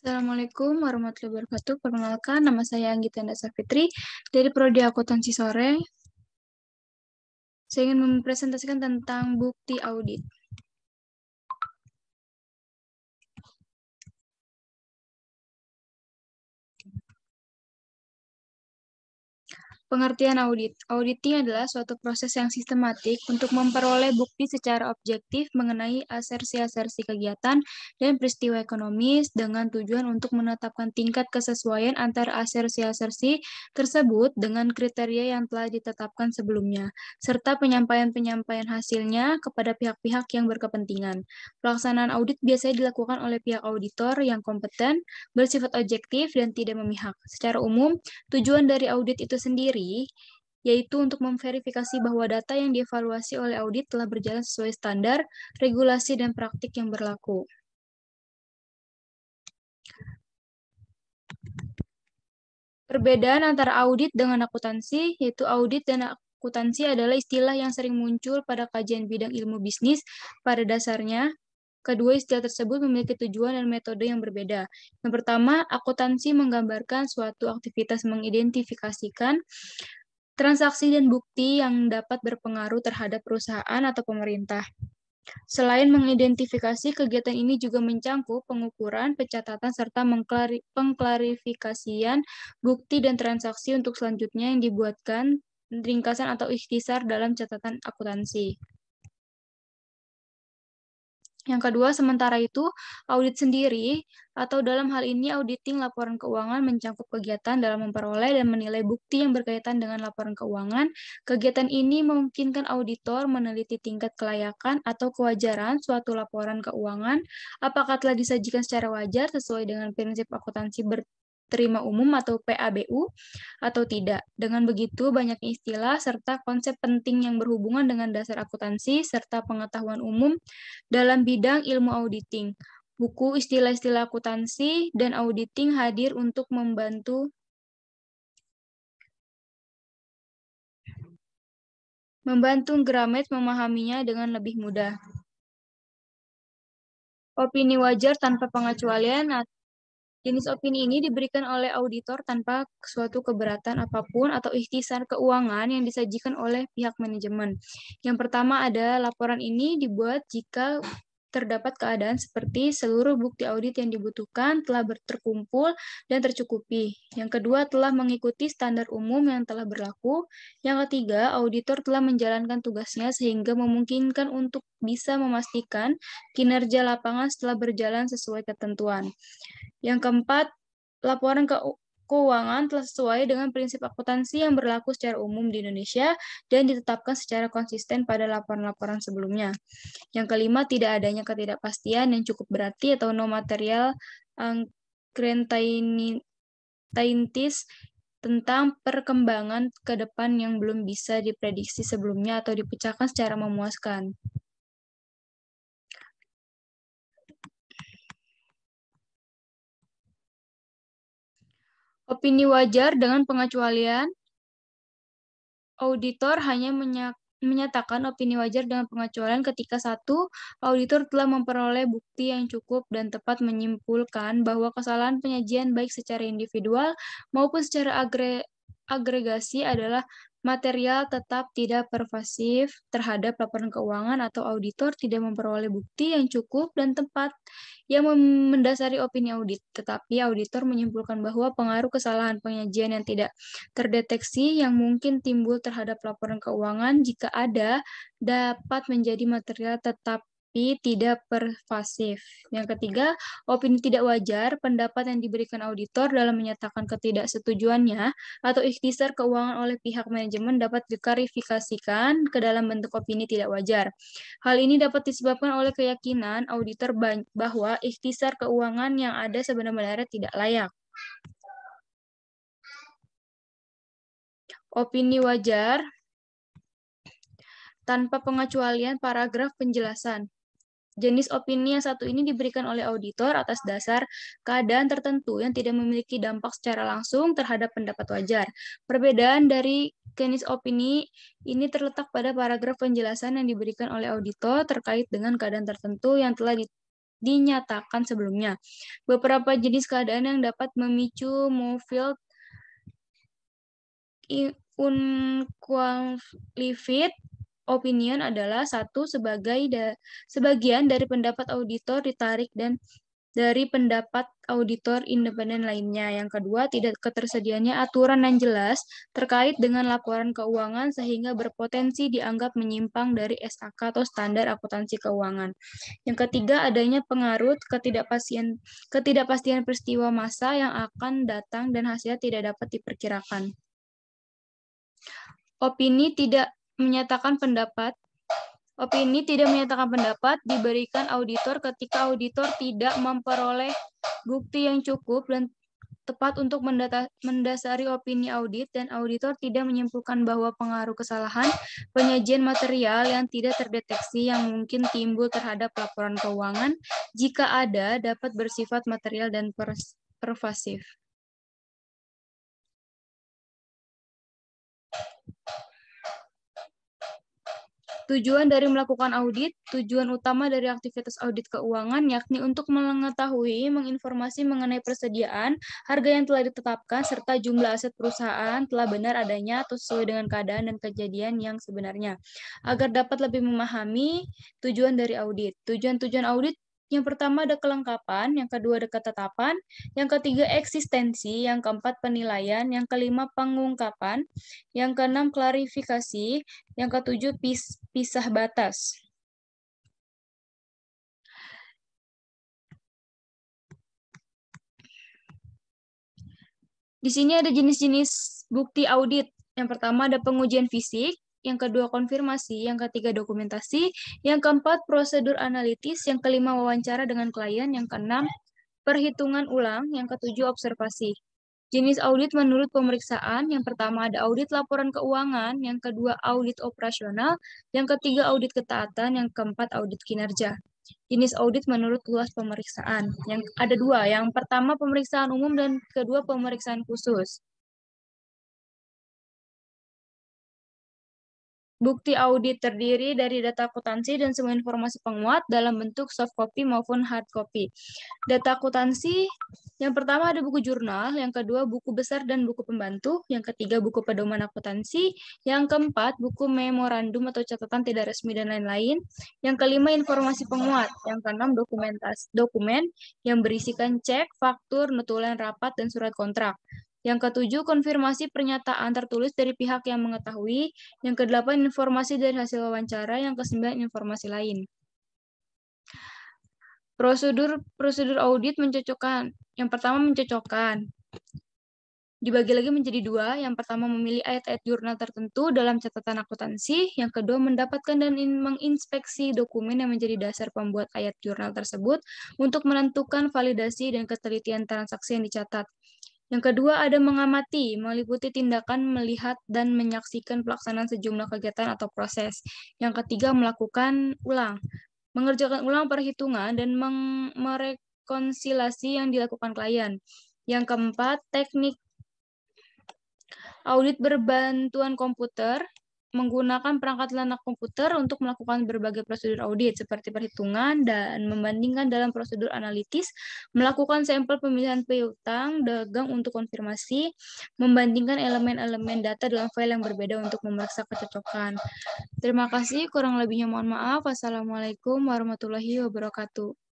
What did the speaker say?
Assalamualaikum warahmatullahi wabarakatuh. Perkenalkan, nama saya Anggita Andasa Fitri dari Prodi Akuntansi Sore. Saya ingin mempresentasikan tentang bukti audit. Pengertian audit. Auditing adalah suatu proses yang sistematik untuk memperoleh bukti secara objektif mengenai asersi-asersi kegiatan dan peristiwa ekonomis dengan tujuan untuk menetapkan tingkat kesesuaian antara asersi-asersi tersebut dengan kriteria yang telah ditetapkan sebelumnya, serta penyampaian-penyampaian hasilnya kepada pihak-pihak yang berkepentingan. Pelaksanaan audit biasanya dilakukan oleh pihak auditor yang kompeten, bersifat objektif, dan tidak memihak. Secara umum, tujuan dari audit itu sendiri yaitu untuk memverifikasi bahwa data yang dievaluasi oleh audit telah berjalan sesuai standar, regulasi, dan praktik yang berlaku. Perbedaan antara audit dengan akuntansi, yaitu audit dan akuntansi adalah istilah yang sering muncul pada kajian bidang ilmu bisnis. Pada dasarnya, kedua istilah tersebut memiliki tujuan dan metode yang berbeda. Yang pertama, akuntansi menggambarkan suatu aktivitas mengidentifikasikan transaksi dan bukti yang dapat berpengaruh terhadap perusahaan atau pemerintah. Selain mengidentifikasi, kegiatan ini juga mencangkup pengukuran, pencatatan, serta pengklarifikasian bukti dan transaksi untuk selanjutnya yang dibuatkan ringkasan atau ikhtisar dalam catatan akuntansi. Yang kedua, sementara itu, audit sendiri, atau dalam hal ini auditing laporan keuangan mencangkup kegiatan dalam memperoleh dan menilai bukti yang berkaitan dengan laporan keuangan. Kegiatan ini memungkinkan auditor meneliti tingkat kelayakan atau kewajaran suatu laporan keuangan, apakah telah disajikan secara wajar sesuai dengan prinsip akuntansi terima umum atau PABU atau tidak. Dengan begitu, banyak istilah serta konsep penting yang berhubungan dengan dasar akuntansi serta pengetahuan umum dalam bidang ilmu auditing. Buku istilah-istilah akuntansi dan auditing hadir untuk membantu Gramet memahaminya dengan lebih mudah. Opini wajar tanpa pengecualian. Jenis opini ini diberikan oleh auditor tanpa suatu keberatan apapun atau ikhtisar keuangan yang disajikan oleh pihak manajemen. Yang pertama ada laporan ini dibuat jika terdapat keadaan seperti seluruh bukti audit yang dibutuhkan telah terkumpul dan tercukupi. Yang kedua, telah mengikuti standar umum yang telah berlaku. Yang ketiga, auditor telah menjalankan tugasnya sehingga memungkinkan untuk bisa memastikan kinerja lapangan setelah berjalan sesuai ketentuan. Yang keempat, laporan keuangan telah sesuai dengan prinsip akuntansi yang berlaku secara umum di Indonesia dan ditetapkan secara konsisten pada laporan-laporan sebelumnya. Yang kelima, tidak adanya ketidakpastian yang cukup berarti atau no material uncertainties tentang perkembangan ke depan yang belum bisa diprediksi sebelumnya atau dipecahkan secara memuaskan. Opini wajar dengan pengecualian. Auditor hanya menyatakan opini wajar dengan pengecualian ketika satu, auditor telah memperoleh bukti yang cukup dan tepat menyimpulkan bahwa kesalahan penyajian baik secara individual maupun secara agregasi adalah material tetap tidak pervasif terhadap laporan keuangan atau auditor tidak memperoleh bukti yang cukup dan tepat yang mendasari opini audit. Tetapi auditor menyimpulkan bahwa pengaruh kesalahan penyajian yang tidak terdeteksi yang mungkin timbul terhadap laporan keuangan jika ada dapat menjadi material tetapi tidak pervasif. Yang ketiga, opini tidak wajar, pendapat yang diberikan auditor dalam menyatakan ketidaksetujuannya atau ikhtisar keuangan oleh pihak manajemen dapat diklarifikasikan ke dalam bentuk opini tidak wajar. Hal ini dapat disebabkan oleh keyakinan auditor bahwa ikhtisar keuangan yang ada sebenarnya tidak layak. Opini wajar tanpa pengecualian paragraf penjelasan. Jenis opini yang satu ini diberikan oleh auditor atas dasar keadaan tertentu yang tidak memiliki dampak secara langsung terhadap pendapat wajar. Perbedaan dari jenis opini ini terletak pada paragraf penjelasan yang diberikan oleh auditor terkait dengan keadaan tertentu yang telah dinyatakan sebelumnya. Beberapa jenis keadaan yang dapat memicu Mofield unqualified opinion adalah satu, sebagian dari pendapat auditor ditarik dan dari pendapat auditor independen lainnya. Yang kedua, tidak ketersediaannya aturan yang jelas terkait dengan laporan keuangan sehingga berpotensi dianggap menyimpang dari SAK atau standar akuntansi keuangan. Yang ketiga, adanya pengaruh ketidakpastian peristiwa masa yang akan datang dan hasilnya tidak dapat diperkirakan. Opini tidak menyatakan pendapat diberikan auditor ketika auditor tidak memperoleh bukti yang cukup dan tepat untuk mendasari opini audit dan auditor tidak menyimpulkan bahwa pengaruh kesalahan penyajian material yang tidak terdeteksi yang mungkin timbul terhadap laporan keuangan jika ada dapat bersifat material dan pervasif. Tujuan dari melakukan audit, tujuan utama dari aktivitas audit keuangan yakni untuk mengetahui, menginformasi mengenai persediaan, harga yang telah ditetapkan, serta jumlah aset perusahaan telah benar adanya atau sesuai dengan keadaan dan kejadian yang sebenarnya. Agar dapat lebih memahami tujuan dari audit. Tujuan-tujuan audit yang pertama ada kelengkapan, yang kedua ada ketetapan, yang ketiga eksistensi, yang keempat penilaian, yang kelima pengungkapan, yang keenam klarifikasi, yang ketujuh pisah batas. Di sini ada jenis-jenis bukti audit. Yang pertama ada pengujian fisik, yang kedua konfirmasi, yang ketiga dokumentasi, yang keempat prosedur analitis, yang kelima wawancara dengan klien, yang keenam perhitungan ulang, yang ketujuh observasi. Jenis audit menurut pemeriksaan, yang pertama ada audit laporan keuangan, yang kedua audit operasional, yang ketiga audit ketaatan, yang keempat audit kinerja. Jenis audit menurut luas pemeriksaan. Yang ada dua, yang pertama pemeriksaan umum dan kedua pemeriksaan khusus. Bukti audit terdiri dari data akuntansi dan semua informasi penguat dalam bentuk soft copy maupun hard copy. Data akuntansi, yang pertama ada buku jurnal, yang kedua buku besar dan buku pembantu, yang ketiga buku pedoman akuntansi, yang keempat buku memorandum atau catatan tidak resmi dan lain-lain, yang kelima informasi penguat, yang keenam dokumen yang berisikan cek, faktur, notulen rapat, dan surat kontrak. Yang ketujuh, konfirmasi pernyataan tertulis dari pihak yang mengetahui. Yang kedelapan, informasi dari hasil wawancara. Yang kesembilan, informasi lain. Prosedur audit mencocokkan. Yang pertama, mencocokkan. Dibagi lagi menjadi dua. Yang pertama, memilih ayat-ayat jurnal tertentu dalam catatan akuntansi. Yang kedua, mendapatkan dan menginspeksi dokumen yang menjadi dasar pembuat ayat jurnal tersebut untuk menentukan validasi dan ketelitian transaksi yang dicatat. Yang kedua ada mengamati, meliputi tindakan melihat dan menyaksikan pelaksanaan sejumlah kegiatan atau proses. Yang ketiga mengerjakan ulang perhitungan dan merekonsiliasi yang dilakukan klien. Yang keempat teknik audit berbantuan komputer, menggunakan perangkat lunak komputer untuk melakukan berbagai prosedur audit seperti perhitungan dan membandingkan dalam prosedur analitis, melakukan sampel pemilihan piutang dagang untuk konfirmasi, membandingkan elemen-elemen data dalam file yang berbeda untuk memeriksa kecocokan. Terima kasih, kurang lebihnya mohon maaf. Wassalamualaikum warahmatullahi wabarakatuh.